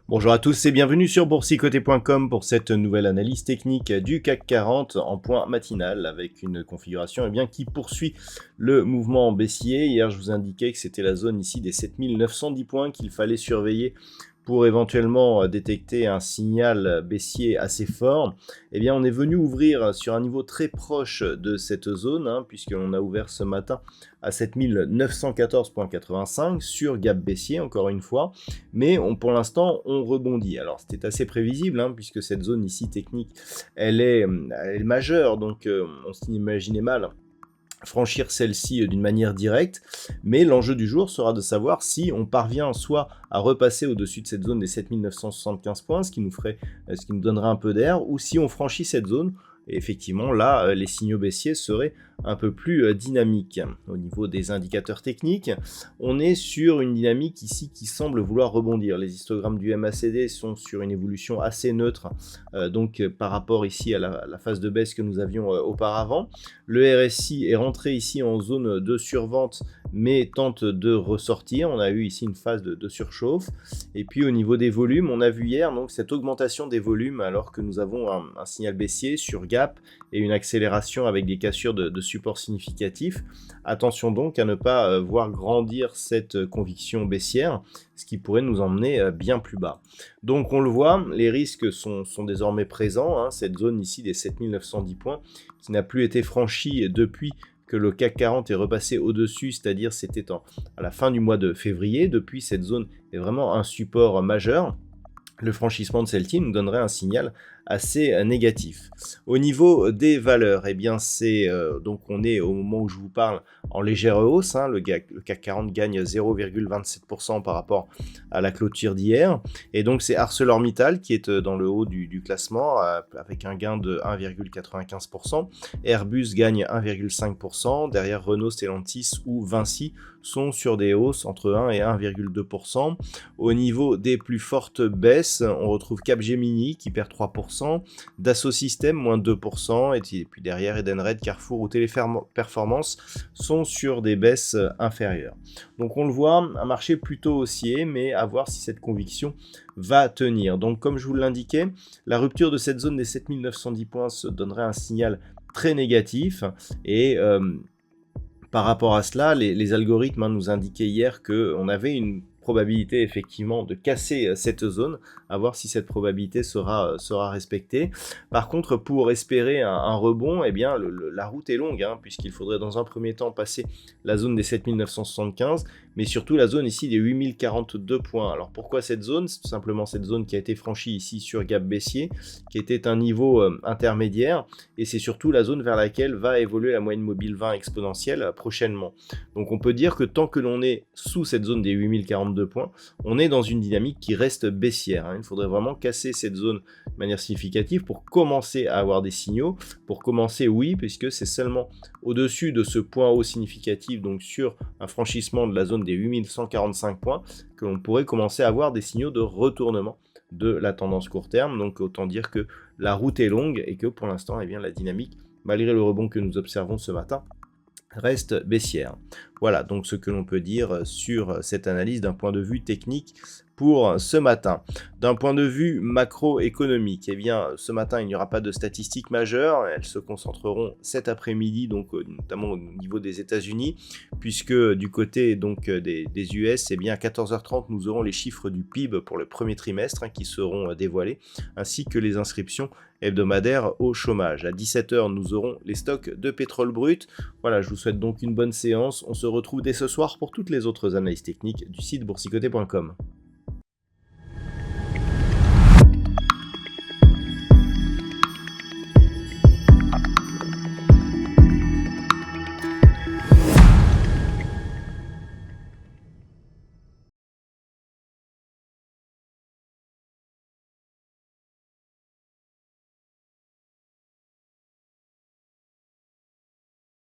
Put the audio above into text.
Bonjour à tous et bienvenue sur boursicoté.com pour cette nouvelle analyse technique du CAC 40 en point matinal avec une configuration qui poursuit le mouvement baissier. Hier, je vous indiquais que c'était la zone ici des 7910 points qu'il fallait surveiller pour éventuellement détecter un signal baissier assez fort. On est venu ouvrir sur un niveau très proche de cette zone, puisqu'on a ouvert ce matin à 7914,85 sur gap baissier, encore une fois, mais pour l'instant, on rebondit. Alors, c'était assez prévisible, puisque cette zone ici technique, elle est majeure, donc on s'imaginait mal franchir celle-ci d'une manière directe, mais l'enjeu du jour sera de savoir si on parvient soit à repasser au-dessus de cette zone des 7975 points, ce qui nous donnerait un peu d'air, ou si on franchit cette zone. Et effectivement, là, les signaux baissiers seraient un peu plus dynamiques. Au niveau des indicateurs techniques, on est sur une dynamique ici qui semble vouloir rebondir. Les histogrammes du MACD sont sur une évolution assez neutre, par rapport ici à la phase de baisse que nous avions auparavant. Le RSI est rentré ici en zone de survente, mais tente de ressortir. On a eu ici une phase de surchauffe. Et puis au niveau des volumes, on a vu hier donc cette augmentation des volumes alors que nous avons un signal baissier sur gap et une accélération avec des cassures de support significatifs. Attention donc à ne pas voir grandir cette conviction baissière, ce qui pourrait nous emmener bien plus bas. Donc on le voit, les risques sont désormais présents, cette zone ici des 7910 points qui n'a plus été franchie depuis que le CAC 40 est repassé au-dessus, c'est-à-dire c'était à la fin du mois de février. Depuis, cette zone est vraiment un support majeur. Le franchissement de celle-ci nous donnerait un signal assez négatif. Au niveau des valeurs, donc on est au moment où je vous parle en légère hausse, le CAC 40 gagne 0,27% par rapport à la clôture d'hier, et donc c'est ArcelorMittal qui est dans le haut du classement avec un gain de 1,95%, Airbus gagne 1,5%, derrière Renault, Stellantis ou Vinci sont sur des hausses entre 1 et 1,2%. Au niveau des plus fortes baisses, on retrouve Capgemini qui perd 3%, Dassault Systèmes moins 2%, et puis derrière Edenred, Carrefour ou Téléperformance sont sur des baisses inférieures. Donc on le voit, un marché plutôt haussier, mais à voir si cette conviction va tenir. Donc comme je vous l'indiquais, la rupture de cette zone des 7910 points se donnerait un signal très négatif, et par rapport à cela, les algorithmes nous indiquaient hier qu'on avait une probabilité effectivement de casser cette zone, à voir si cette probabilité sera respectée. Par contre, pour espérer un rebond, la route est longue, puisqu'il faudrait dans un premier temps passer la zone des 7975, mais surtout la zone ici des 8042 points. Alors pourquoi cette zone? C'est tout simplement cette zone qui a été franchie ici sur gap baissier, qui était un niveau intermédiaire, et c'est surtout la zone vers laquelle va évoluer la moyenne mobile 20 exponentielle prochainement. Donc on peut dire que tant que l'on est sous cette zone des 8042 points, on est dans une dynamique qui reste baissière. Il faudrait vraiment casser cette zone de manière significative pour commencer à avoir des signaux. Pour commencer, oui, puisque c'est seulement au-dessus de ce point haut significatif, donc sur un franchissement de la zone des 8145 points, que l'on pourrait commencer à avoir des signaux de retournement de la tendance court terme. Donc autant dire que la route est longue et que pour l'instant, la dynamique, malgré le rebond que nous observons ce matin, reste baissière. Voilà donc ce que l'on peut dire sur cette analyse d'un point de vue technique pour ce matin. D'un point de vue macroéconomique, ce matin, il n'y aura pas de statistiques majeures. Elles se concentreront cet après-midi, donc notamment au niveau des États-Unis, puisque du côté des US, à 14h30, nous aurons les chiffres du PIB pour le premier trimestre qui seront dévoilés, ainsi que les inscriptions hebdomadaires au chômage. À 17h, nous aurons les stocks de pétrole brut. Voilà, je vous souhaite donc une bonne séance. On se retrouve dès ce soir pour toutes les autres analyses techniques du site boursicoté.com.